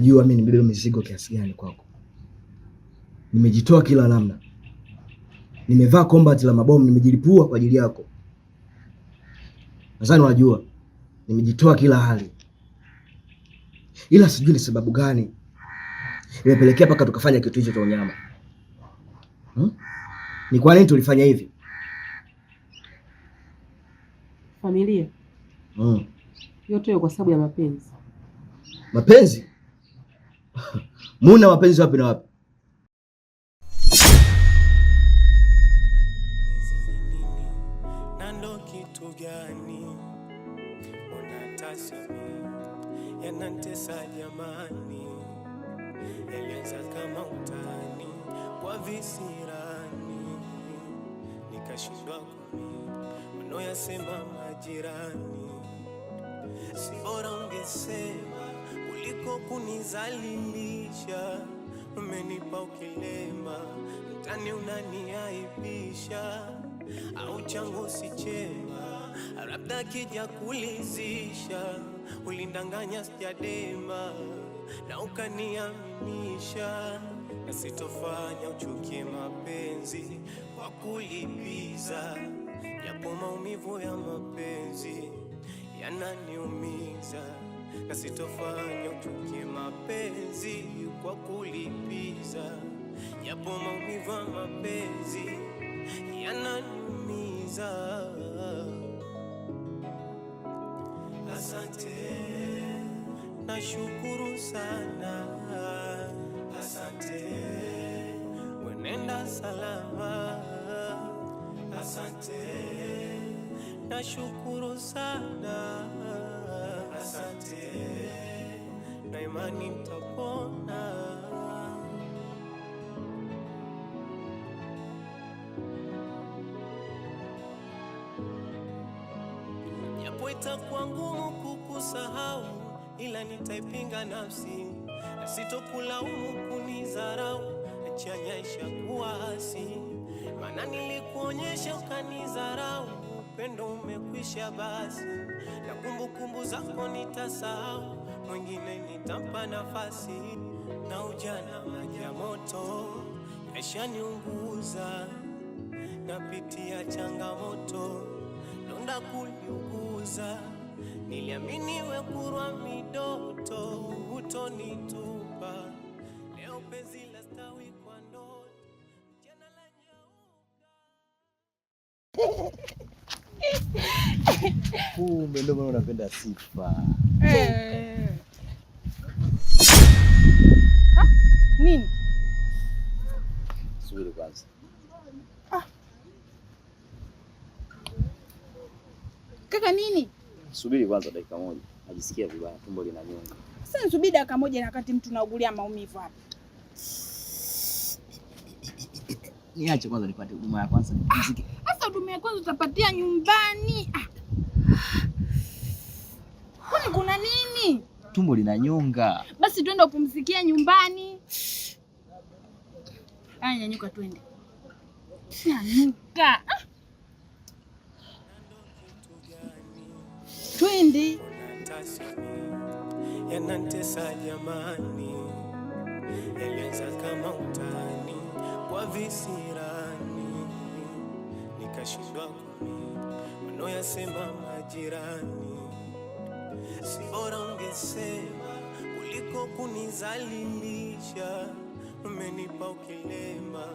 unajua mimi nimebeba mizigo kiasi gani kwako. Nimejitoa kila namna. Nimevaa combat la mabomu, nimejilipua kwa ajili yako. Nadhani unajua nimejitoa kila hali. Ila sijui ni sababu gani imepelekea mpaka tukafanya kitu hicho cha unyama. Ni kwa nini tulifanya hivi? Familia. Yote kwa sababu ya mapenzi. Mapenzi? Muna mapenzi wapi na wapi? Nando kitu gani unatasami yanatesa jamani, yalianza kama utani kwa visirani, nikashindwa kumi wanaoyasema majirani. Si bora ungesema kuliko kunizalilisha, umenipa ukilema mtani unaniaibisha, au changu si chema labda kija kulizisha, ulindanganya sijadema na ukaniaminisha, na sitofanya uchukie mapenzi kwa kulipiza, japo maumivu ya mapenzi yananiumiza, na sitofanya uchukie mapenzi kwa kulipiza, japo maumivu ya mapenzi yananiumiza. Asante, nashukuru sana. Asante, wenenda salama. Asante, nashukuru sana. Asante, na imani nitapona. Japo itakuwa ngumu kukusahau, ila nitaipinga nafsi, na sitokulaumu kunizarau, achanyesha kuasi, maana nilikuonyesha ukanizarau, upendo umekwisha basi, na kumbukumbu zako nitasahau, mwingine nitampa nafasi, na ujana maji ya moto yashaniunguza, napitia changamoto donda kuliuguza, niliamini we kurwa midoto utonitupa, leo penzi la stawi kwa ndoto jana la nyauka. Kumbe ndio maana unapenda sifa. Nini? Subiri kwanza. Kaka nini? Subiri kwanza dakika moja. Najisikia vibaya, tumbo linanyonga. Sasa nisubiri dakika moja na wakati mtu naugulia maumivu hapa. Niache kwanza nipate huduma ya kwanza nipumzike. Sasa huduma ya kwanza utapatia nyumbani. Kwani kuna nini? Tumbo linanyonga. Basi twende upumzikia nyumbani. Aya, nyanyuka twende. Nyanyuka. Twende. Yanatesa jamani, yalianza kama utani kwa visirani, nikashindwa kumi wanaoyasema majirani. Si bora ungesema kuliko kunizalilisha, umenipa ukilema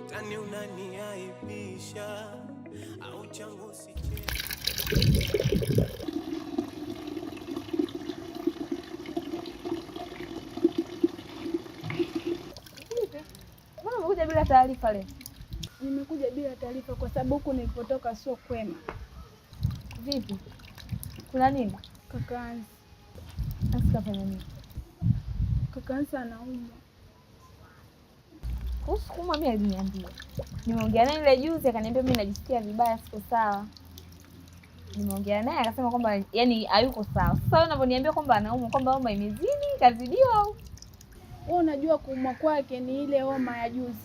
mtani unaniaibisha, au changu si chema. Umekuja bila taarifa leo? Nimekuja bila taarifa kwa sababu huko nilipotoka sio kwema. Vipi? Kuna nini? Kakaanzi. Asikafanya nini? Kakaanzi anaumwa. Kuhusu kuumwa mimi aliniambia. Nimeongea naye ile juzi akaniambia mimi najisikia vibaya, siko sawa. Nimeongea naye akasema kwamba yani hayuko sawa. Sasa wewe unaponiambia kwamba anaumwa, kwamba homa imezidi, kazidiwa au? Wewe unajua kuumwa kwake ni ile homa ya juzi.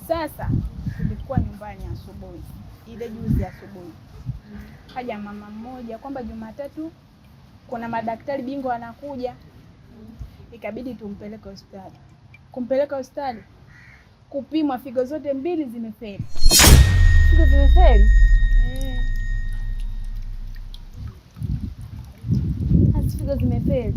Sasa tulikuwa nyumbani asubuhi. Ile juzi asubuhi. Kaja mama mmoja kwamba Jumatatu kuna madaktari bingwa wanakuja. ikabidi tumpeleke hospitali. Kumpeleka hospitali, kupimwa, figo zote mbili zimefeli. Figo zimefeli? Hata figo zimefeli.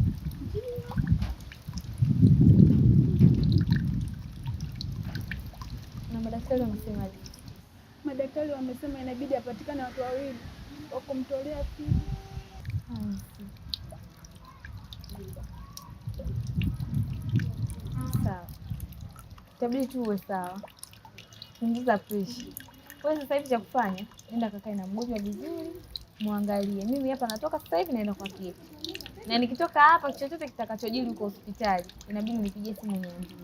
Na madaktari wamesemaje? Madaktari wamesema inabidi apatikane watu wawili wa kumtolea figo. Sawa. Itabidi tu uwe sawa. Punguza pressure. Wewe sasa hivi cha kufanya, nenda kakae na mgonjwa vizuri, muangalie. Mimi hapa natoka sasa hivi naenda kwa Keti. Na nikitoka hapa chochote kitakachojiri huko hospitali, inabidi nipigie simu niambie.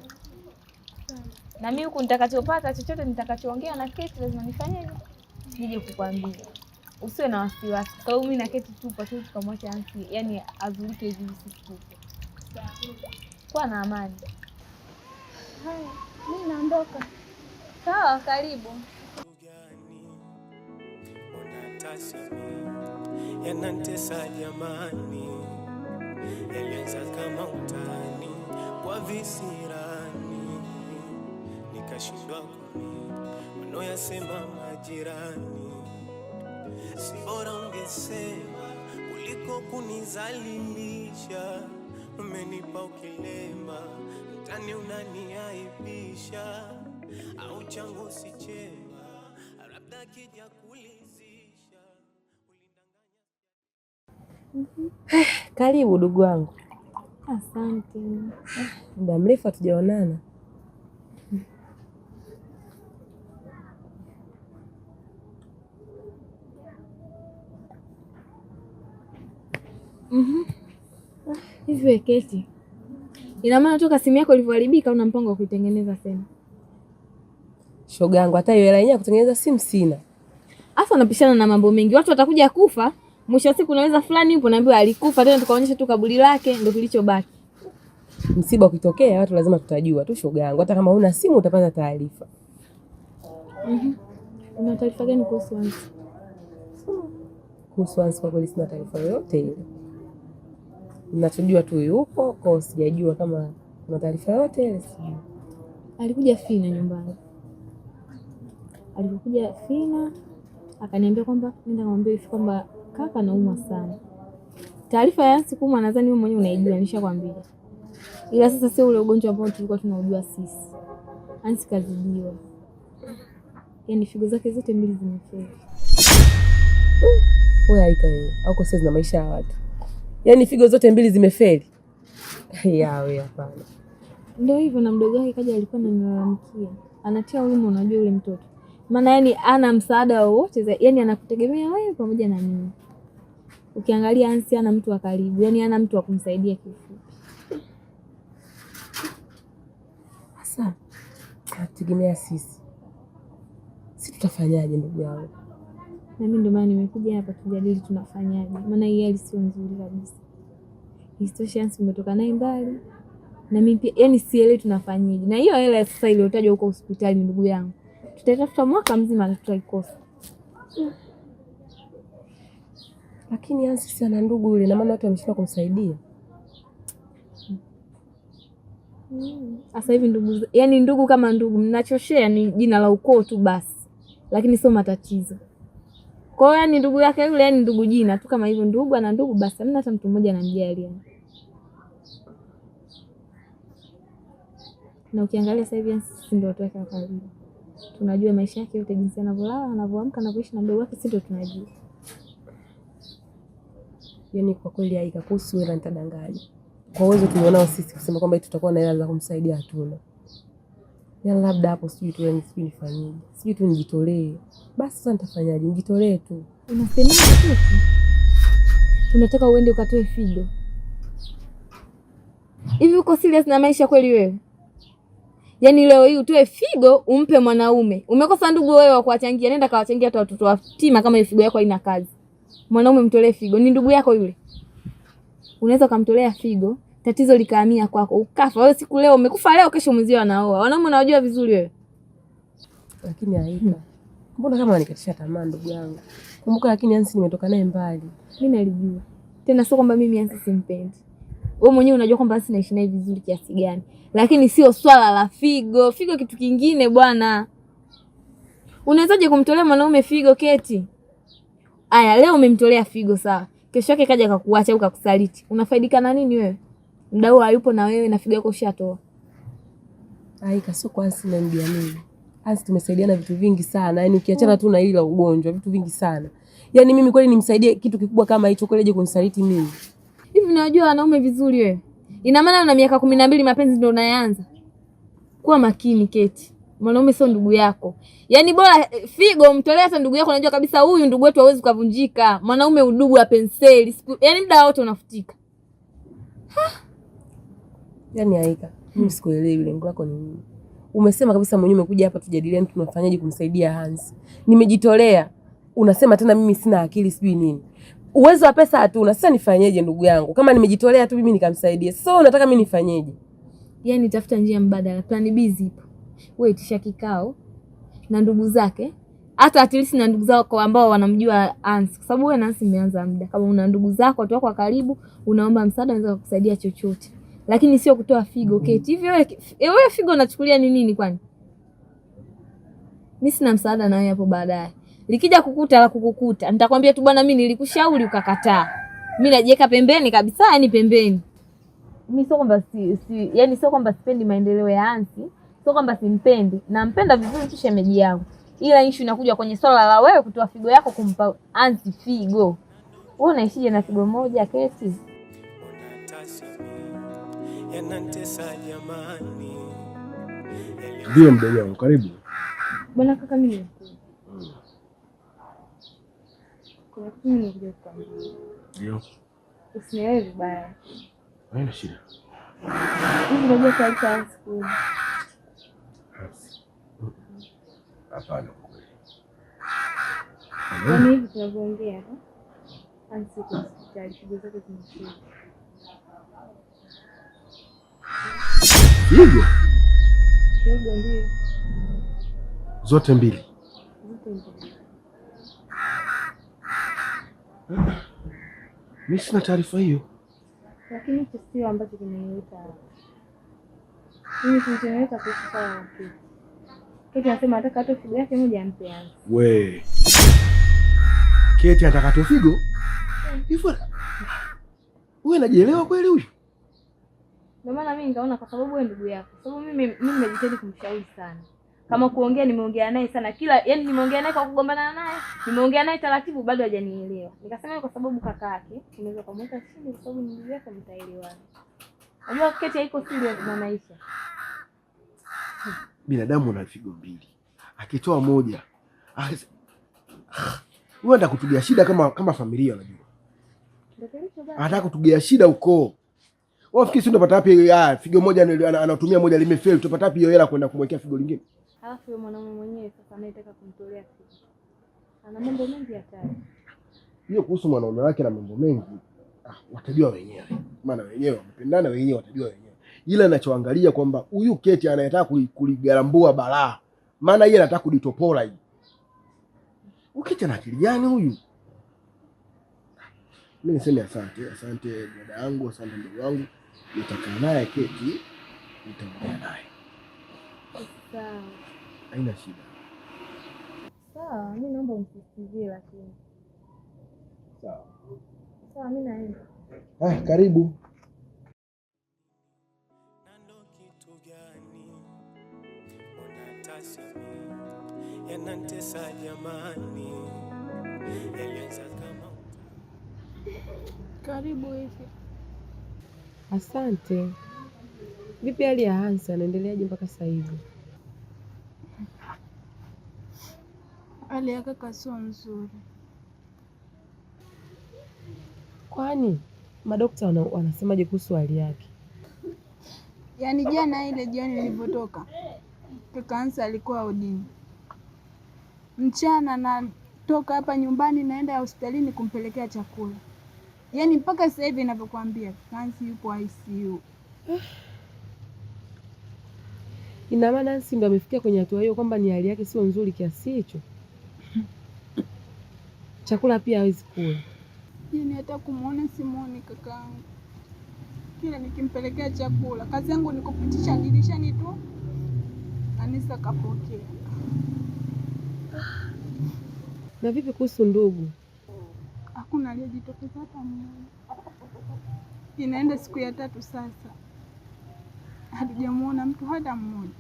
Na mimi huko nitakachopata chochote nitakachoongea na Keti lazima nifanyeje? Nije kukwambia. Usiwe na wasiwasi. Kwa sababu mimi na Keti tupo tu tukamwacha Ansi, yani azulike hivi sisi tupo. Kwa na amani. Haya, mimi naondoka. Sawa, karibu. Yanatesa jamani, yalianza kama utani kwa visirani, nikashindwa kumi wanaoyasema majirani. Si bora ungesema kuliko kunizalilisha, umenipa ukilema mtani unaniaibisha, au changu si chema labda kija kulizisha. Karibu ndugu wangu. Asante. Muda mrefu hatujaonana. Hivi Keti, ina maana toka simu yako ilivyoharibika una mpango wa kuitengeneza tena? Shoga yangu, hata hiyo hela yenyewe kutengeneza simu sina. Hasa unapishana na mambo mengi. Watu watakuja kufa, mwisho wa siku unaweza fulani yupo naambiwa alikufa tena tukaonyesha tu kaburi lake ndio kilichobaki. Msiba ukitokea watu lazima tutajua tu shoga yangu. Hata kama huna simu utapata taarifa. Una taarifa gani kuhusu Ansi? Kuhusu Ansi kwa kweli sina taarifa yoyote ile. Ninachojua tu yupo, kwa sijajua kama kuna taarifa yoyote ile sijui. Alikuja Fina nyumbani. Alipokuja Fina akaniambia kwamba nenda kumwambia hivi kwamba kaka anaumwa sana. Taarifa ya Ansi kuumwa nadhani wewe mwenyewe unaijua, nishakwambia. Ila sasa sio ule ugonjwa ambao tulikuwa tunaujua sisi. Ansi kazidiwa. Yaani figo zake zote mbili zimefeli. Wewe haika wewe, au sasa na maisha ya watu. Yaani figo zote mbili zimefeli. Yawe hapana. Ndio hivyo, na mdogo wake kaja alikuwa ananilalamikia. Anatia huruma, unajua yule mtoto. Maana yani ana msaada wowote, yani anakutegemea wewe pamoja na mimi. Ukiangalia Ansi ana mtu wa karibu, yani ana mtu wa kumsaidia kifupi. Sasa tutegemea sisi. Sisi tutafanyaje ndugu yangu? Na mimi ndio maana nimekuja hapa tujadili tunafanyaje. Maana hii hali sio nzuri kabisa. Isitoshe Ansi umetoka naye mbali. Na mimi pia yani sielewi tunafanyaje. Na hiyo hela sasa iliyotajwa huko hospitali ndugu yangu, tutatafuta mwaka mzima na tutaikosa. Lakini Ansi si ana ndugu yule, na maana watu wameshindwa kumsaidia. Sasa hivi ndugu, yani ndugu kama ndugu mnachoshea ni jina la ukoo tu basi. Lakini sio matatizo. Kwa hiyo yani ndugu yake yule yani ndugu jina tu kama hivyo, ndugu ana ndugu basi, hamna hata mtu mmoja anamjali yani. Na ukiangalia sasa hivi sisi ndio watu wake wa karibu. Tunajua maisha yake yote, jinsi anavyolala, anavyoamka, anavyoishi na mdogo wake, sisi ndio tunajua. Yaani kwa kweli haika kuhusu wewe nitadanganya. Kwa uwezo tulionao sisi kusema kwamba tutakuwa na hela za kumsaidia hatuna. Yaani labda hapo sijui tu yani sijui nifanyeje. Sijui tu nijitolee. Basi sasa nitafanyaje? Nijitolee tu. Unasemaje tu? Unataka uende ukatoe figo? Hivi uko serious na maisha kweli wewe? Yaani leo hii utoe figo umpe mwanaume. Umekosa ndugu wewe wa kuwachangia, nenda kawachangia hata watoto watima kama figo yako haina kazi. Mwanaume mtolee figo, ni ndugu yako yule. Unaweza kumtolea figo, tatizo likahamia kwako, ukafa. Wewe siku leo umekufa leo, kesho mwenzio anaoa. Wanaume unawajua vizuri wewe. Lakini haika. Mbona kama nikatisha tamaa ndugu yangu? Kumbuka lakini Ansi nimetoka naye mbali. Mimi nalijua. Tena sio kwamba mimi Ansi simpendi. Wewe mwenyewe unajua kwamba Hansi naishi naye vizuri kiasi gani. Lakini sio swala la figo. Figo kitu kingine bwana. Unawezaje kumtolea mwanaume figo Keti? Aya, leo umemtolea figo sawa. Kesho yake kaja akakuacha au kakusaliti. Unafaidika na nini wewe? Muda huo hayupo na wewe na figo yako ushatoa. Aika sio kwa Hansi na mjamii. Hansi tumesaidiana vitu vingi sana. Yaani ukiachana tu na hili la ugonjwa, vitu vingi sana. Yaani mimi kweli nimsaidie kitu kikubwa kama hicho kweli aje kunisaliti mimi. Hivi unajua wanaume vizuri wewe? Ina maana una miaka 12 mapenzi ndio unaanza. Kuwa makini Keti. Mwanaume sio ndugu yako. Yaani bora figo mtolee hata ndugu yako, unajua kabisa huyu ndugu wetu hawezi kuvunjika. Mwanaume udugu wa penseli. Yaani muda wote unafutika. Yaani Aika, mimi sikuelewi lengo lako ni nini. Umesema kabisa mwenyewe umekuja hapa tujadiliane tunafanyaje kumsaidia Hansi. Nimejitolea. Unasema tena mimi sina akili sijui nini. Uwezo wa pesa hatuna. Sasa nifanyeje ndugu yangu? Kama nimejitolea tu mimi nikamsaidia. Sasa unataka mimi nifanyeje? Yaani tafuta njia mbadala. Plan B zipo. Wewe itisha kikao na ndugu zake. Hata at least na ndugu zako ambao wanamjua Hansi. Kwa sababu wewe na Hansi mmeanza muda. Kama una ndugu zako watu wako wa karibu, unaomba msaada anaweza kukusaidia chochote. Lakini sio kutoa figo Keti. Hivi wewe figo unachukulia ni nini kwani? Mimi sina msaada na wewe hapo baadaye. Likija kukuta la kukukuta. Nitakwambia tu bwana mimi nilikushauri ukakataa. Mimi najiweka pembeni kabisa, yani pembeni. Mimi sio kwamba yani sio kwamba sipendi maendeleo ya Hansi, sio kwamba simpendi. Nampenda vizuri tu shemeji yangu. Ila issue inakuja kwenye swala la wewe kutoa figo yako kumpa Hansi figo. Wewe unaishije na figo moja Keti? Yanatesa jamani. Ndio mdogo wangu, karibu. Bwana kaka mimi. Kuna kitu nimekuja kukwambia. Ndio. Usinielewe vibaya. Haina shida. Hivi unajua taarifa Hansi kweli? Hapana kweli. Yaani hivi tunavyoongea Hansi kwa hospitali figo zake zimefika. Figo? Figo ndio. Zote mbili. Zote mbili. Mimi sina taarifa hiyo. Lakini hicho sio ambacho kimenileta hapa. Mimi kilichonileta kuhusu swala la Keti. Keti anasema anataka atoe figo yake moja ampe Hansi. We. Keti anataka atoe figo? Hivyo. Wewe unajielewa kweli huyu? Ndio maana mimi nikaona kwa sababu wewe ndugu yako. Kwa sababu mimi nimejitahidi kumshauri sana. Kama kuongea nimeongea naye sana. Yaani nimeongea naye kwa kugombana naye, nimeongea naye taratibu bado hajanielewa. Nikasema kwa sababu kaka yake, unaweza kumweka chini kwa sababu ndugu yako mtaelewana. Unajua Keti haiko serious na maisha. Binadamu ana figo mbili. Akitoa moja, wewe unataka kutugia shida kama familia unajua. Anataka kutugia shida ukoo. Wewe fikiri si unapata wapi figo moja anatumia moja limefeli, utapata wapi hiyo hela kwenda kumwekea figo lingine? Alafu yule mwanaume mwenyewe sasa anayetaka kumtolea figo. Ana mambo mengi hatari. Hiyo kuhusu mwanaume wake na mambo mengi, watajua wenyewe. Maana wenyewe wamependana wenyewe watajua wenyewe. Ila ninachoangalia kwamba huyu Keti anayetaka kuligarambua balaa. Maana yeye anataka kulitopola hii. Uketi na akili gani huyu? Mimi niseme asante dada yangu, asante ndugu wangu. Nitakaa naye Keti, nitaongea naye. Sawa. Haina shida. Sawa, mimi naomba unisisitizie lakini. Sawa. Sawa, mimi naenda. Karibu. Nando kitu gani unatasa mimi? Yanatesa jamani. Eleza kama Karibu hivi. Asante. Vipi hali ya Hansi anaendeleaje mpaka sasa hivi? Hali ya kaka sio nzuri. Kwani madokta wanasemaje kuhusu hali yake? Yaani jana ile jioni nilipotoka, kaka Hansi alikuwa udini. Mchana natoka hapa nyumbani naenda hospitalini kumpelekea chakula. Yaani mpaka sasa hivi ninavyokuambia kaka Hansi yupo ICU. Ina maana Hansi ndo amefikia kwenye hatua hiyo kwamba ni hali yake sio nzuri kiasi hicho? Chakula pia hawezi kula. Yaani hata kumuona simuoni kakaangu. kila nikimpelekea chakula. Kazi yangu ni kupitisha dirishani tu, Anisa kapokea. Na vipi kuhusu ndugu? Hakuna aliyejitokeza hata mmoja. Inaenda siku ya 3 sasa, hatujamuona mtu hata mmoja.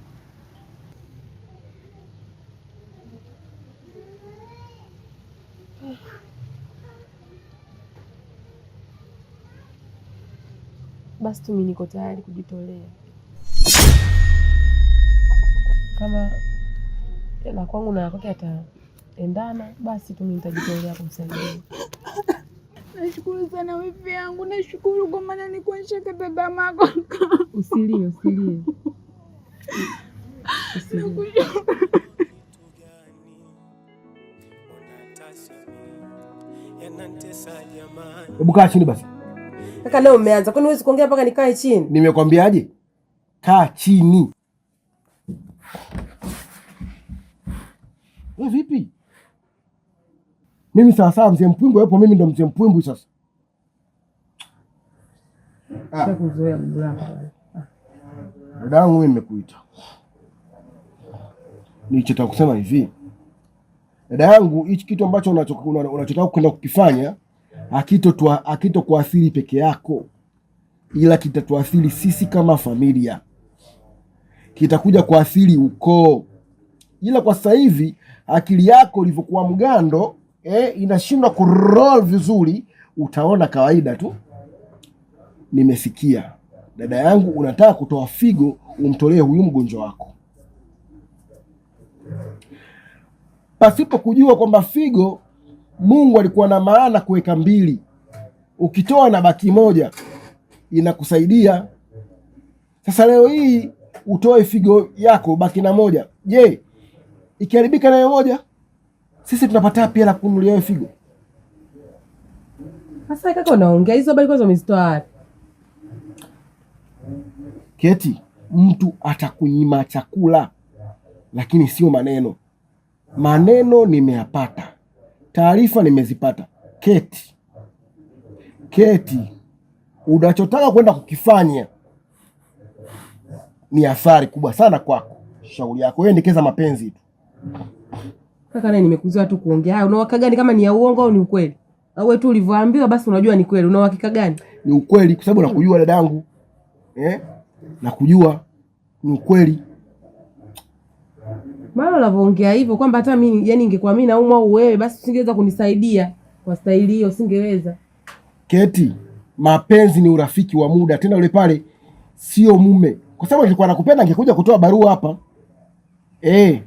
Basi tu mimi niko tayari kujitolea. Kama na kwangu na kwake ataendana, basi tu mimi nitajitolea kumsaidia. Nashukuru sana wifi yangu, nashukuru kwa maana nikuonyesha baba mako. Usilie. Hebu kaa chini basi. Kaka leo umeanza. Kwani huwezi kuongea mpaka nikae chini? Nimekwambiaje? Kaa chini. Wewe vipi? Mimi sawa mzee Mpwimbu hapo, mimi ndo mzee Mpwimbu sasa. Kuzoea mlango. Dadangu mimi nimekuita. Nilichotaka kusema hivi. Dada yangu, hichi kitu ambacho unachotaka kwenda kukifanya hakitokuathiri peke yako, ila kitatuathiri sisi kama familia, kitakuja kuathiri ukoo. Ila kwa sasa hivi akili yako ilivyokuwa mgando, inashindwa kuroll vizuri, utaona kawaida tu. Nimesikia dada yangu unataka kutoa figo umtolee huyu mgonjwa wako, pasipo kujua kwamba figo Mungu alikuwa na maana kuweka 2. Ukitoa na baki moja inakusaidia. Sasa leo hii utoe figo yako baki na moja. Je, ikiharibika nayo moja, sisi tunapata pia la kununulia figo? Sasa kaka unaongea hizo habari kwanza umezitoa wapi? Keti, mtu atakunyima chakula lakini sio maneno. Maneno nimeyapata, taarifa nimezipata. Keti, unachotaka kwenda kukifanya ni athari kubwa sana kwako. Shauri yako wewe, endekeza mapenzi tu. Kaka naye nimekuzoea tu kuongea. Una uhakika gani kama ni ya uongo au ni ukweli? Au wewe tu ulivyoambiwa basi unajua ni kweli? Una uhakika gani? Ni ukweli kwa sababu nakujua dadangu. Nakujua ni ukweli. Maana unavyoongea hivyo kwamba hata mimi yani ingekuwa mimi naumwa au wewe basi usingeweza kunisaidia kwa staili hiyo, usingeweza. Keti, mapenzi ni urafiki wa muda, tena yule pale sio mume. Kwa sababu alikuwa anakupenda angekuja kutoa barua hapa.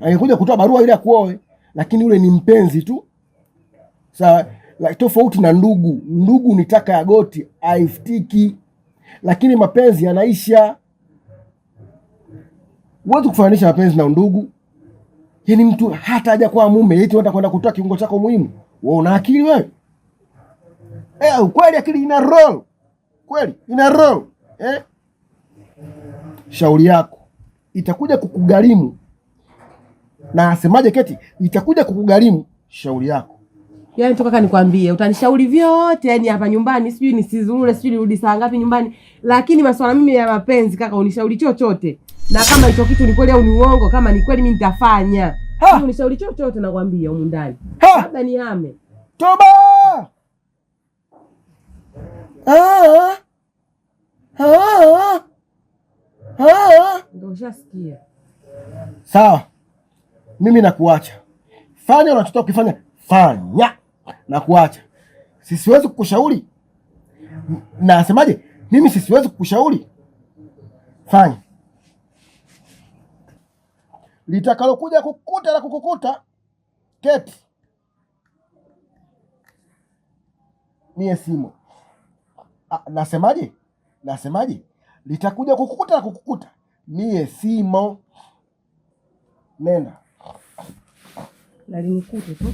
Angekuja kutoa barua ili akuoe, lakini yule ni mpenzi tu. Sawa, tofauti na ndugu. Ndugu ni taka ya goti, haifutiki. Lakini mapenzi yanaisha. Huwezi kufananisha mapenzi na ndugu. Yaani mtu hata haja kwa mume, eti unataka kwenda kutoa kiungo chako muhimu. Wewe una akili wewe? Kweli akili ina roll. Kweli ina roll. Shauri yako itakuja kukugharimu. Na asemaje Keti? Itakuja kukugharimu shauri yako. Yaani toka nikwambie, utanishauri vyote yani hapa nyumbani, sijui nisizurure, sijui nirudi saa ngapi nyumbani, lakini masuala mimi ya mapenzi kaka unishauri chochote. Na kama hicho kitu ni kweli au ni uongo, kama ni kweli mimi nitafanya. Unishauri chochote nakwambia humu ndani. Labda nihame. Toba! Ndio ushasikia. Sawa. Mimi nakuacha. Fanya unachotaka kufanya, fanya. Nakuacha. Siwezi kukushauri. Na asemaje? Mimi siwezi kukushauri. Fanya. Litakalokuja kukuta na kukukuta, Keti, mie simo. Nasemaje? Litakuja kukukuta na kukukuta, mie simo. Nenda. Lalinikuta tu.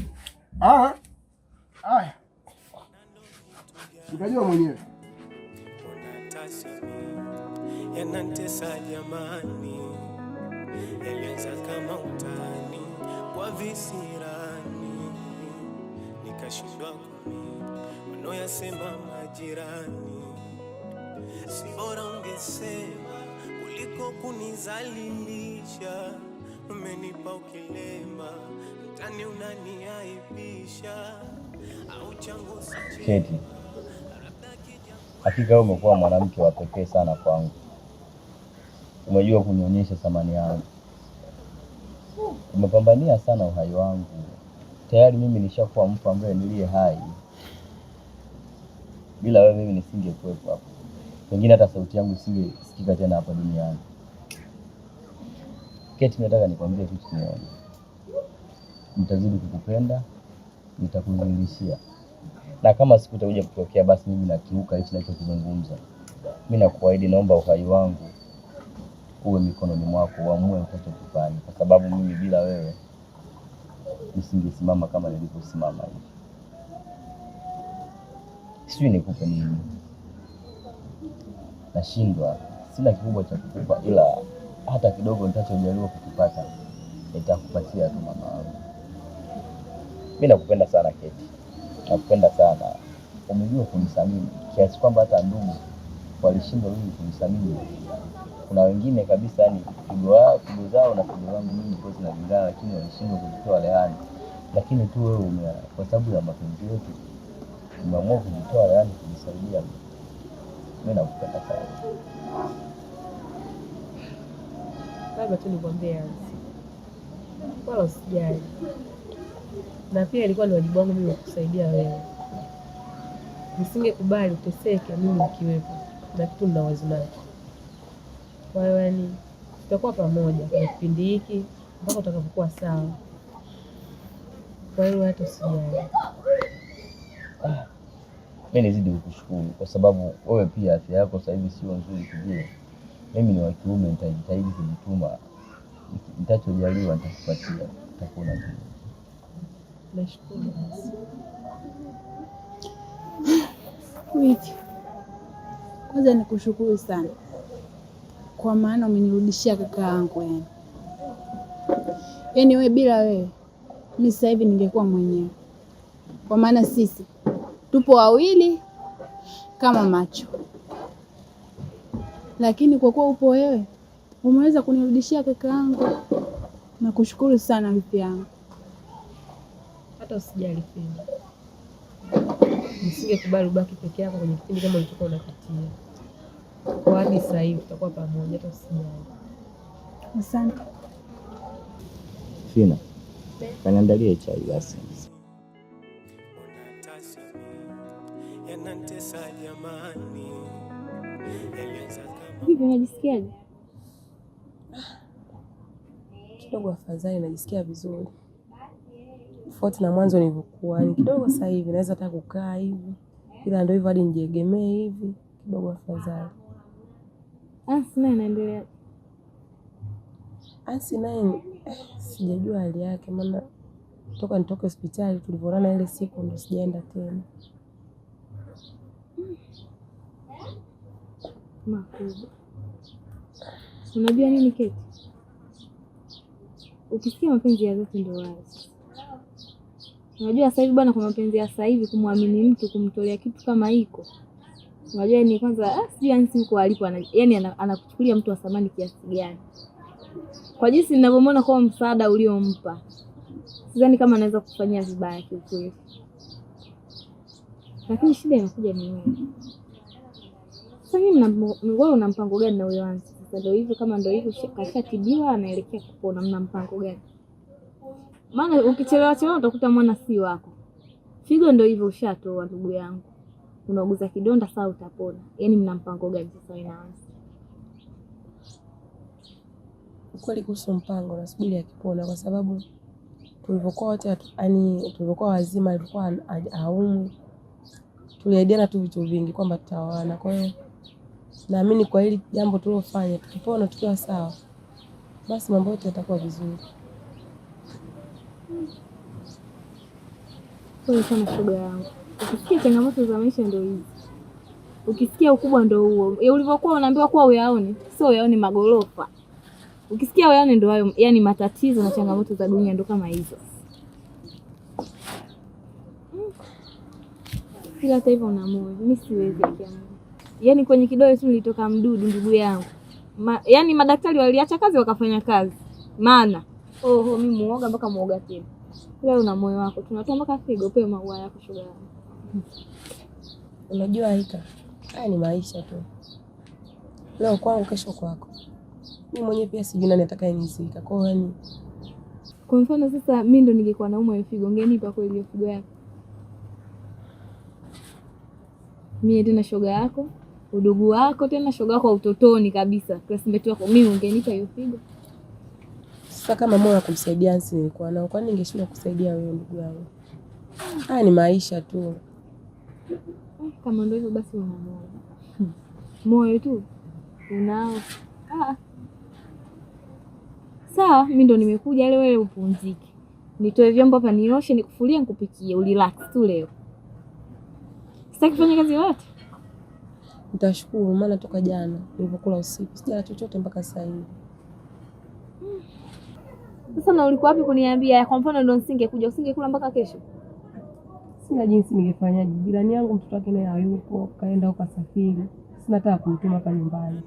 Haya. Utajua mwenyewe. Yanatesa jamani, yalianza kama utani kwa visirani, nikashindwa kumi wanaoyasema majirani, si bora ungesema kuliko kunizalilisha. Umenipa ukilema, mtani unaniaibisha, au changu si Keti, hakika wewe umekuwa mwanamke wa pekee sana kwangu. Umejua kunionyesha thamani yangu, umepambania sana uhai wangu. Tayari mimi nishakuwa mtu ambaye niliye hai. Bila wewe mimi nisingekuwepo hapa, pengine hata sauti yangu isingesikika tena hapa duniani. Keti, nataka nikwambie kitu kimoja. Nitazidi kukupenda, nitakudhihirishia, na kama siku itakuja kutokea basi mimi nakiuka hichi ninachokizungumza. Mimi nakuahidi, naomba uhai wangu uwe mikononi mwako, uamue utachokifanya, kwa sababu mimi bila wewe nisingesimama kama nilivyosimama hivi. Sijui nikupe nini, nashindwa, sina kikubwa cha kukupa, ila hata kidogo nitachojaliwa kukipata nitakupatia tu mama wangu. Mimi nakupenda sana Keti, nakupenda sana. Umejua kunisamini kiasi kwamba hata ndugu walishindwa mimi kunisamini. Kuna wengine kabisa, yani figo zao na figo zangu mimi kwa zinalingana, lakini walishindwa kujitoa rehani. Lakini tu wewe kwa sababu ya mapenzi yetu umeamua kujitoa rehani kunisaidia. Mimi nakupenda sana. Labda tu nikwambie wala usijali, na pia ilikuwa ni wajibu wangu mimi kukusaidia wewe. Nisingekubali uteseke mimi nikiwepo, na kitu nina wazo nacho. Kwa hiyo yani tutakuwa pamoja kwa kipindi hiki mpaka utakapokuwa sawa. Kwa hiyo hata usijali. Mimi nizidi kukushukuru kwa sababu wewe pia afya yako sasa hivi sio nzuri kivile. Mimi ni wa kiume, nitajitahidi kujituma. Nitachojaliwa nitakupatia, utakuwa tu. Nashukuru. Wiki, kwanza nikushukuru sana kwa maana umenirudishia kaka yangu. Yaani wewe, bila wewe mimi sasa hivi ningekuwa mwenyewe, kwa maana sisi tupo wawili kama macho, lakini kwa kuwa upo wewe umeweza kunirudishia kaka yangu. Nakushukuru sana wifi yangu. Hata usijali Fina, nisingekubali ubaki peke yako kwenye kipindi kama ulichokuwa unapitia. Kwa hadi sasa hivi tutakuwa pamoja, hata usijali. Asante Fina, kaniandalie chai basi. Yanatesa jamani, yalianza kama hivi. Unajisikiaje? Kidogo afadhali, najisikia vizuri. Tofauti na mwanzo nilivyokuwa, ni kidogo sasa hivi naweza hata kukaa hivi, ila ndio hivyo hadi nijiegemee hivi, kidogo afadhali. Ansi naye anaendelea? Ansi naye sijajua hali yake, maana toka nitoke hospitali tulivyoonana ile siku ndo sijaenda tena. Makubwa. Unajua nini Keti? Ukisikia mapenzi ya dhati ndio wazi. Unajua sasa hivi bwana, kwa mapenzi ya sasa hivi kumwamini mtu, kumtolea kitu kama hiko. Unajua ni kwanza sijui Ansi huko alipo yani anakuchukulia mtu wa thamani kiasi gani. Kwa jinsi ninavyomwona kwa msaada uliompa, sidhani kama anaweza kufanyia vibaya kiukweli. Lakini shida inakuja ni wewe. Sasa wewe una mpango gani na huyo Ansi? Sasa ndio hivyo, kama ndio hivyo kashatibiwa anaelekea kupona, mna mpango gani? Maana ukichelewa utakuta mwana si wako. Figo ndio hivyo ushatoa ndugu yangu. Unauguza kidonda saa utapona. Yaani mna mpango gani sasa inaanza? Kweli kuhusu mpango nasubiri akipona, kwa sababu tulivyokuwa wote yani tulivyokuwa wazima alikuwa haumwi. Tuliahidiana tu vitu vingi kwamba tutaoana. Kwa hiyo naamini kwa hili jambo tulilofanya, tukipona tukiwa sawa, basi mambo yote yatakuwa vizuri. Kwa sana shoga yangu. Ukisikia changamoto za maisha ndio hizi. Ukisikia ukubwa ndio huo. Ulivyokuwa unaambiwa kuwa uyaone, sio uyaone magorofa. Ukisikia uyaone ndio hayo, yani matatizo na changamoto za dunia ndio kama hizo. Ila hata hivyo una moyo, mimi siwezi kiamu. Yaani kwenye kidole tu nilitoka mdudu ndugu yangu. Yaani madaktari waliacha kazi wakafanya kazi. Maana mimi muoga mpaka muoga tena. Leo una moyo wako. Tunatoa mpaka figo pewe maua yako shoga yangu. Unajua Aika, haya ni maisha tu. Leo kwangu kesho kwako. Mimi mwenyewe pia sijui nani atakayenizika. Kwa hiyo yani kwa mfano sasa mimi ndo ningekuwa naumwa hiyo figo, ungenipa kweli hiyo figo yako? Mimi tena shoga yako, udugu wako tena shoga yako utotoni kabisa. Classmate wako mimi ungenipa hiyo figo? Sasa kama moyo wa kumsaidia Hansi nilikuwa nao, kwani ningeshindwa kusaidia wewe ndugu yangu? Haya ni maisha tu. Kama ndio hivyo basi una moyo. Moyo tu unao. Sawa, mimi ndo nimekuja leo wewe upumzike. Nitoe vyombo hapa nioshe, nikufulie, nikupikie, urelax tu leo. Sitaki kufanya kazi yote. Nitashukuru maana toka jana nilipokula usiku sijala chochote mpaka sasa hivi. Sasa na ulikuwa wapi kuniambia? Kwa mfano ndo nisingekuja, usingekula mpaka kesho? Sina jinsi ningefanyaje. Jirani yangu mtoto wake naye hayupo, kaenda huko safari. Sina hata kumtuma hapa nyumbani.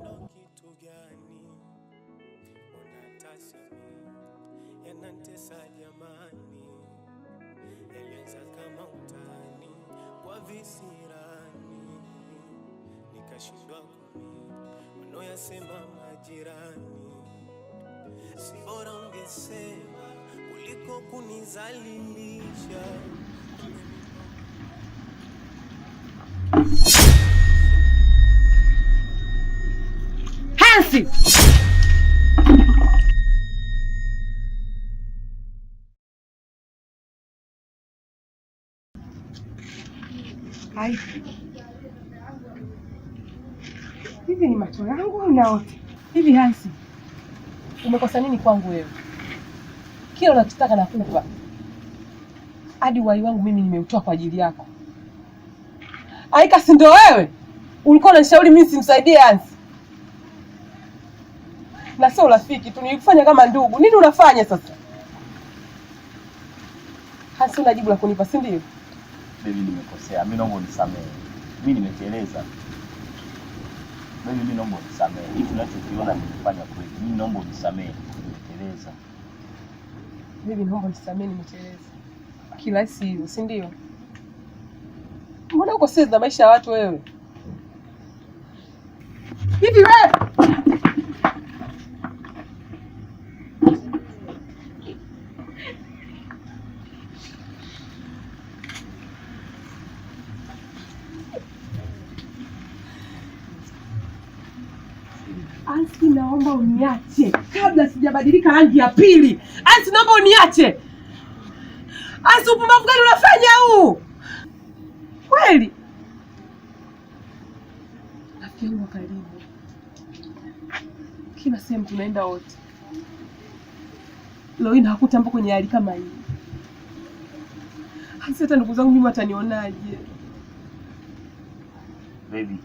Sema majirani, si bora ungesema kuliko kunizalilisha. Hansi! Hai. Hivi ni macho yangu unaota? Hivi Hansi, umekosa nini kwangu wewe? Kila unachotaka nakupa. Hadi uhai wangu mimi nimeutoa kwa ajili yako. Aika, si ndio wewe? Ulikuwa unanishauri mimi simsaidie Hansi. Na sio rafiki tu, nilikufanya kama ndugu. Nini unafanya sasa? Hansi, una jibu la kunipa, si ndio? Baby, nimekosea. Mimi naomba unisamehe. Mimi nimeteleza. Mimi naomba unisamehe. Hivi unachokiona nimefanya kweli. Mimi naomba unisamehe. Nimeteleza. Mimi naomba unisamehe, nimeteleza. Kila siku, si ndio? Mbona uko serious na maisha ya watu wewe? Hivi wewe? Hansi, naomba uniache kabla sijabadilika rangi ya pili. Hansi, naomba uniache. Hansi, upumbavu gani unafanya huu? Kweli? Rafiki yangu wa karibu. Kila sehemu tunaenda wote. Leo hii nakuta hapo kwenye hali kama hii. Hansi, hata ndugu zangu mimi watanionaje? Baby,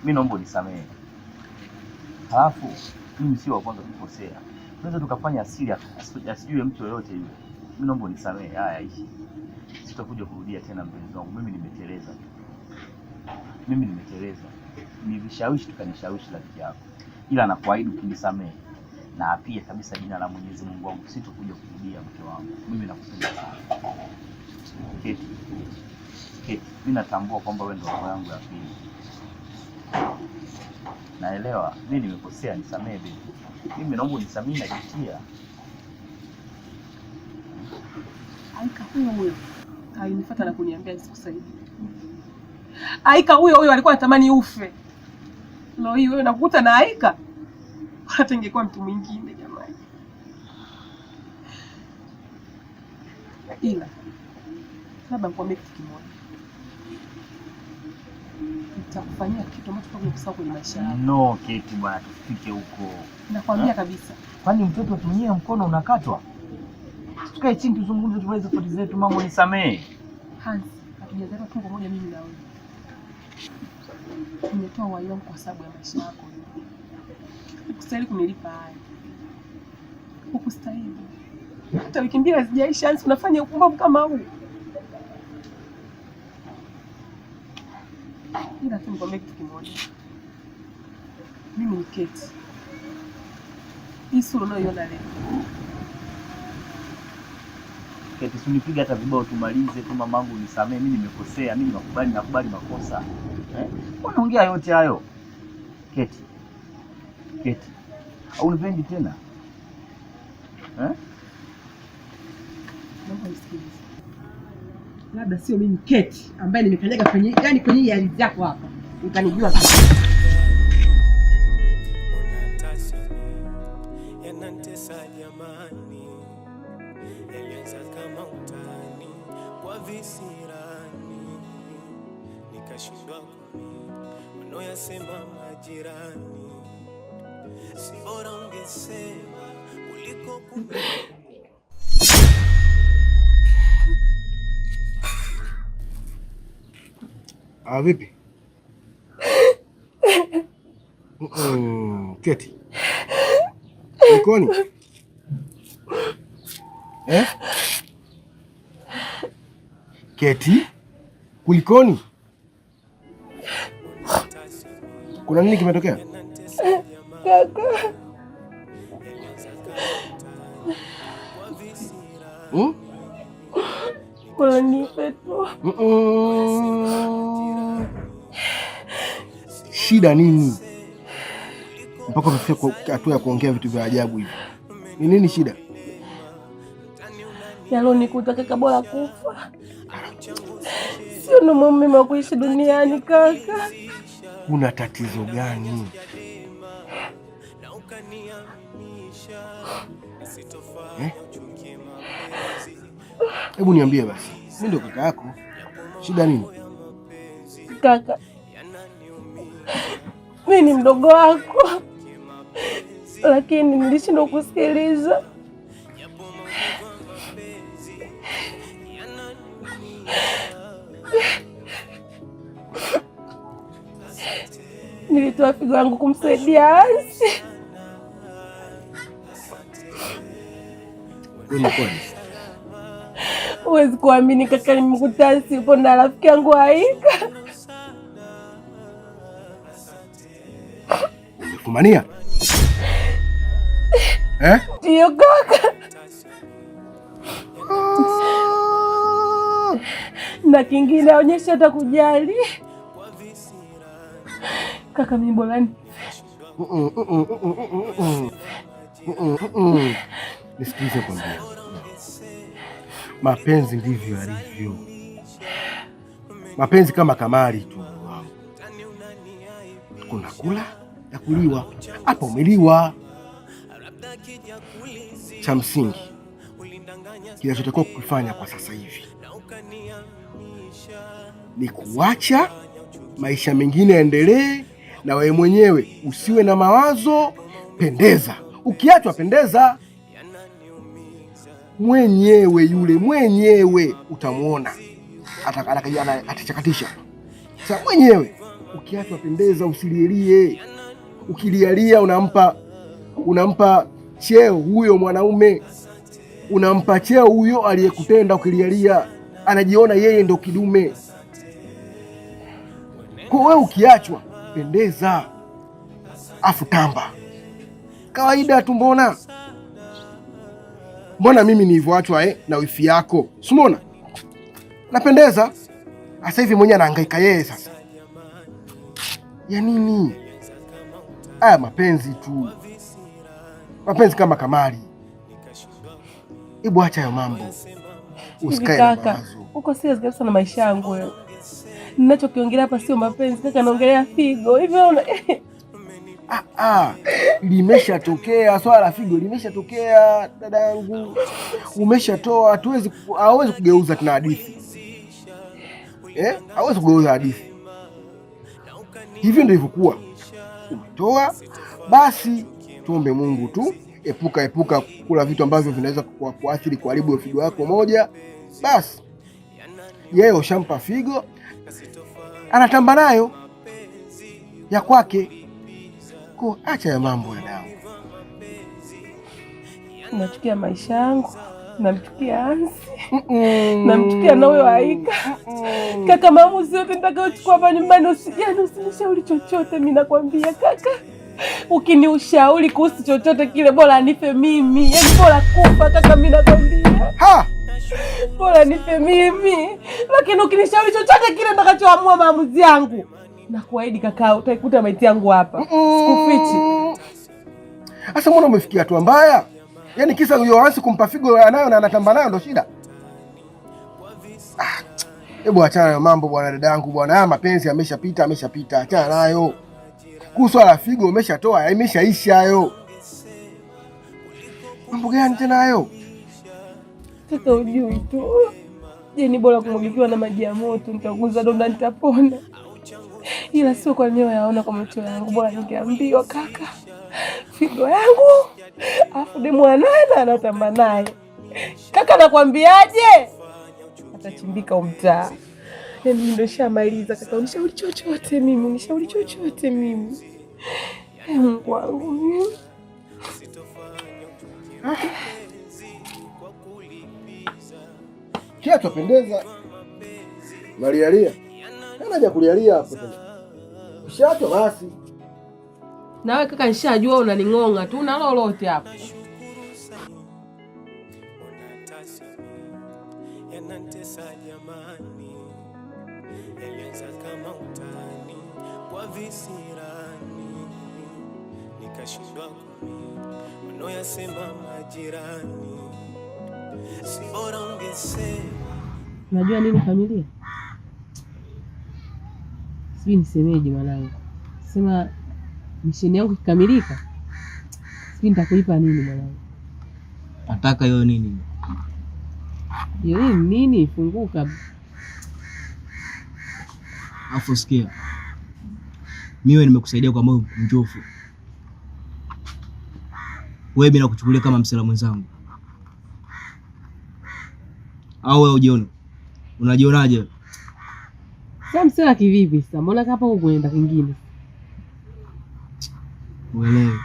mimi naomba unisamehe. Halafu mimi sio wa kwanza kukosea. Tunaweza tukafanya asili asijue mtu yoyote yule. Mimi naomba unisamehe. Haya, ishi. Sitakuja kurudia tena mpenzi wangu. Mimi nimeteleza. Mimi nimeteleza. Nilishawishi tukanishawishi rafiki yako. Ila nakuahidi ukinisamehe na pia kabisa jina la Mwenyezi Mungu wangu sitakuja kurudia mke wangu. Mimi nakupenda sana. Keti. Mimi natambua kwamba wewe ndio roho yangu ya pili. Naelewa, mimi nimekosea, nisamehe baby. Mimi naomba unisamehe na jitia. Aika huyo alinifuata na kuniambia nisikusaidie. Aika huyo alikuwa anatamani ufe. Leo hii wewe nakukuta na Aika. Hata ingekuwa mtu mwingine jamani. Ila labda nikwambie kitu kimoja. Nitakufanyia kitu ambacho kwa kusahau kwenye maisha yako. No, Keti bwana, tufike huko. Nakwambia kabisa. Kwani mtoto atumie mkono unakatwa? Tukae chini tuzungumze tuweze kodi zetu, mama nisamehe. Hansi, hatujazaliwa tumbo moja mimi na wewe. Nimetoa uhai wangu kwa sababu ya maisha yako. Ukustahili kunilipa haya. Ukustahili. Hata wiki mbili hazijaisha Hansi unafanya upumbavu kama huu. Ila tu nikwambie kitu kimoja. Mimi ni Keti. Hii sura unayoiona leo. Keti, usinipiga hata vibao tumalize tu mamangu, nisamee, mimi nimekosea, mimi nakubali makosa. Unaongea yote hayo. Keti. Au unipendi tena? Naomba nisikilize. Labda sio mimi Keti ambaye nimekanyaga kwenye hii ardhi yako hapa. Utanijua sasa. Yanatesa jamani, yalianza kama utani kwa visirani, nikashindwa wanaoyasema majirani, si bora ungesema kuliko Vipi? Keti. Kulikoni? Keti? Kulikoni? Kuna nini kimetokea? Kaka. Kuna nini Petro? Shida nini? Mpaka unafika hatua ya kuongea vitu vya ajabu hivi. Ni nini shida? Yalonikuta kaka, bora kufa. Sio na mume wa kuishi duniani kaka. Kuna tatizo gani? Hebu niambie basi. Mimi ndio kaka yako. Shida nini? Kaka, mimi ni mdogo wako, lakini nilishindwa kusikiliza. Nilitoa figo yangu kumsaidia Ansi. Huwezi kuamini kaka, nimekuta Ansi upo na rafiki yangu Aika. Umefumania? Ndio kaka. Na kingine aonyesha hata kujali. Kaka, mimi bora ni nisikilize kwambia. Mapenzi ndivyo yalivyo. Mapenzi kama kamari tu. Kuna kula na kuliwa. Hapo umeliwa. Cha msingi kinachotakiwa kukifanya kwa sasa hivi ni kuacha maisha mengine yaendelee, na wewe mwenyewe usiwe na mawazo. Pendeza. Ukiachwa pendeza. Mwenyewe utamuona atachakatisha. Sasa mwenyewe ukiachwa pendeza, usilielie. Ukilialia unampa cheo huyo mwanaume, unampa cheo huyo aliyekutenda. Ukilialia anajiona yeye ndo kidume. Kwa wewe ukiachwa pendeza, afu tamba kawaida tu. Mbona mimi nilivyoachwa na wifi yako, simona napendeza. Sasa hivi mwenyewe anahangaika yeye. Sasa ya nini? Haya mapenzi tu, mapenzi kama kamari. Hebu acha hayo mambo, usikae na mawazo. Uko serious kabisa na maisha yangu wewe. Ninachokiongelea hapa sio mapenzi kaka, naongelea figo. Hivyo limeshatokea, swala la figo limeshatokea dada yangu. Umeshatoa, hawezi kugeuza tena hadithi. Hawezi kugeuza hadithi. Hivyo ndio ilivyokuwa. Umetoa, basi tuombe Mungu tu. Epuka kula vitu ambavyo vinaweza kuathiri, kuharibu figo yako moja. Basi yeye ushampa figo, anatamba nayo ya kwake. Kwa acha ya mambo ya dawa. Nachukia maisha yangu, namchukia Ansi, namchukia na huyo Aika. Kaka, maamuzi yote nitakayochukua hapa nyumbani usinishauri chochote, mimi nakwambia kaka. Ukiniushauri kuhusu chochote kile bora nife mimi. Yaani bora kufa kaka, mimi nakwambia. Bora nife mimi. Lakini ukinishauri chochote kile nitakachoamua maamuzi yangu, nakuahidi kaka, utaikuta maiti yangu hapa. Sikufichi. Sasa mbona umefikia hatua mbaya? Yaani kisa huyo Hansi kumpa figo anayo na anatamba nayo ndo shida? Hebu achana na mambo bwana dadangu bwana. Haya mapenzi ameshapita. Achana nayo. Kuhusu la figo umeshatoa, imeshaisha hayo. Mambo gani tena hayo? Kaka ujui tu. Je, ni bora kumwagikiwa na maji ya moto, nitaguza donda nitapona. Ila sio kwa nyoyo yaona kwa macho yangu. Bora ningeambiwa kaka, figo yangu afu demu anaye anatamba naye. Kaka nakwambiaje? Atachimbika umtaa. Yaani ndio shamaliza kaka, unishauri chochote mimi, Mungu wangu mimi. Kia tupendeza. Malialia. Hana haja kulialia hapo tena. Ushacho basi. Nawe kaka nishajua unaning'onga tu na lolote hapo. Yanatesa jamani, yalianza kama utani kwa visirani, nikashindwa wanaoyasema majirani, si bora ungesema. Unajua nini familia? Sijui nisemeje mwanangu. Sema misheni yangu ikikamilika, sijui nitakulipa nini mwanangu. Nataka hiyo nini? Hiyo nini? Funguka. Afu sikia. Mimi nimekusaidia kwa moyo mkunjufu. Wewe bila kuchukulia kama msela mwenzangu. Au wewe ujione? Unajionaje? Sasa msela kivipi sasa? Mbona hapa huko unaenda kingine? Uelewe.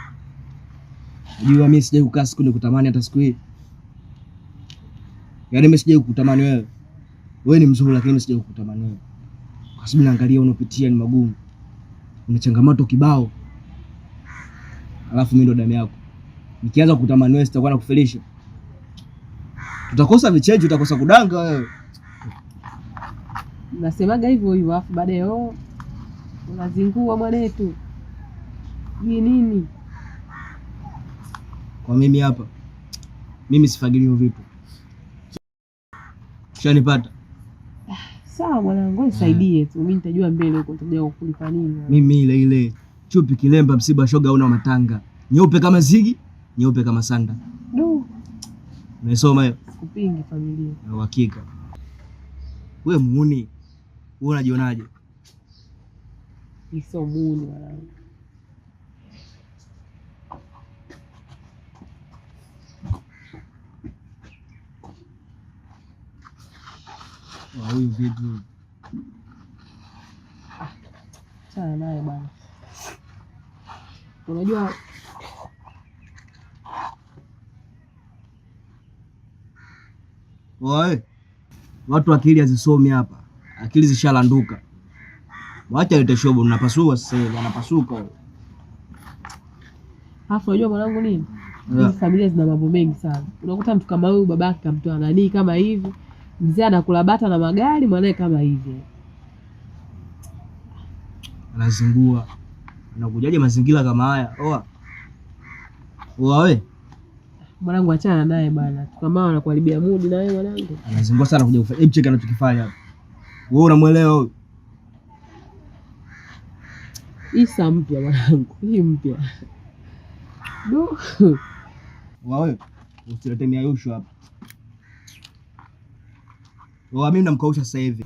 Unajua mimi sijai kukaa siku nikutamani hata siku hii. Yaani mimi sijai kukutamani wewe. Wewe ni mzuri lakini sijai kukutamani wewe. Kwa sababu naangalia unapitia ni magumu. Una changamoto kibao. Alafu mimi ndo damu yako. Nikianza kukutamani wewe sitakuwa nakufelisha. Tutakosa vicheji, utakosa kudanga wewe. Nasemaga hivyo afu baadaye unazingua mwanetu. Ni nini? Kwa mimi hapa. Mimi sifagili hivyo vitu. Shanipata. Sawa mwanangu, nisaidie tu. Mimi nitajua mbele huko nitakuja kukulipa nini. Mimi ile chupi kilemba msiba shoga una matanga. Nyeupe kama zigi, nyeupe kama sanda. Unasoma hiyo? Sikupingi familia. Na uhakika. Wewe muuni. Wewe unajionaje? Sio muuni mwanangu. Huyu vipi? Sana naye bwana. Unajua Oe. Watu akili hazisomi hapa. Akili zishalanduka. Wacha lete shobo unapasua sasa hivi, anapasuka wewe. Alafu unajua mwanangu nini? Hizi familia zina mambo mengi sana. Unakuta mtu kama huyu babake kamtoa nani kama hivi. Mzee anakula bata na magari, mwanae kama hivi. Anazingua. Anakujaje mazingira kama haya? Oa wewe. Mwanangu achana naye bwana. Kama anakuharibia mood na wewe mwanangu. Anazingua sana kuja kufanya. Hebu cheka anachokifanya hapa. Wewe unamuelewa huyu? Isa mpya mwanangu. Hii mpya. Wewe usilete miayusho hapa. Mimi namkausha sasa hivi.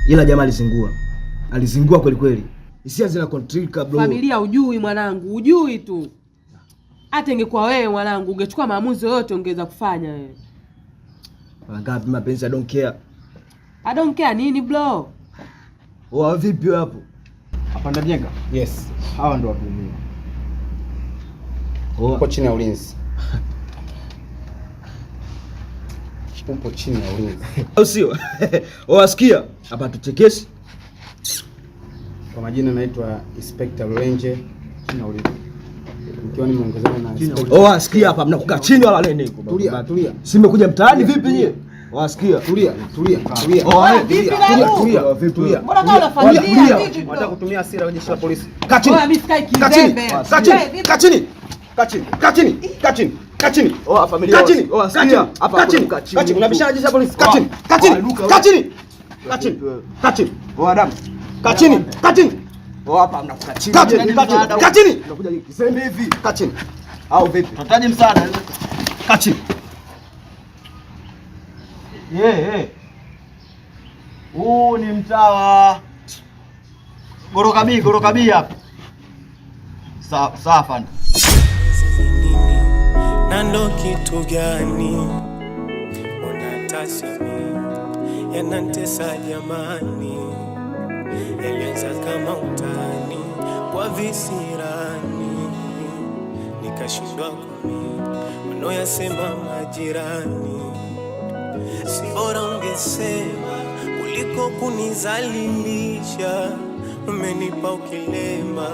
Ila jamaa alizingua kweli kweli. Hisia zina kontrika bro. Familia ujui mwanangu, ujui tu. Hata ingekuwa wewe mwanangu, ungechukua maamuzi yote ungeweza kufanya wewe. Wangapi mapenzi I don't care nini bro? Vipi hapo? Hapa ndajenga? Yes. Hawa ndio watuhumiwa. Uko chini ya ulinzi. Upo chini ya ulinzi. Au sio? Wasikia? Hapa tuchekesi. Kwa majina naitwa Inspector Lorenje chini ulipo. Nikiwa nimeongozana na Inspector. Sikia hapa mnakukaa chini wala nini? Tulia. Simekuja mtaani vipi nyie? Sikia. Tulia. Mbona kama unafuatilia vipi? Unataka kutumia hasira kwenye jeshi la polisi. Kaa chini. Familia. Sikia. Hapa Unabishana jeshi la polisi. Adamu. Hapa mnakukaa chini. Unakuja kisembe hivi. Au vipi? Tunahitaji msaada. Huu ni mtaa Gorokabii hapa. Sawa fanda. Na ndo kitu gani unatasimi yanantesa jamani, yalianza kama utani kwa visirani, nikashindwa wanaoyasema majirani. Si bora ungesema kuliko kunizalilisha, umenipa ukilema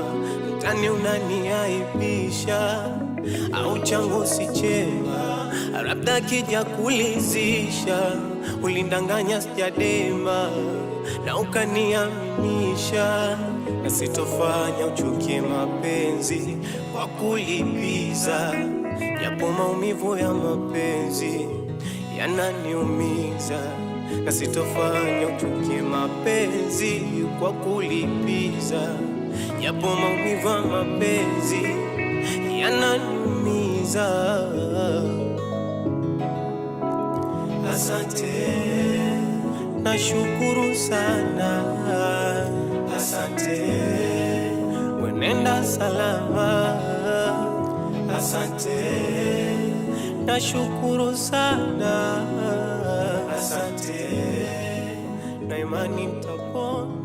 mtani unaniaibisha, au changu si chema labda kija kulizisha, ulindanganya sijadema na ukaniaminisha, na sitofanya uchukie mapenzi kwa kulipiza, japo maumivu ya mapenzi yananiumiza, na sitofanya uchukie mapenzi kwa kulipiza, japo maumivu ya mapenzi yananiumiza. Asante, nashukuru sana. Asante, wenenda salama. Asante, nashukuru sana. Asante, na imani nitapona.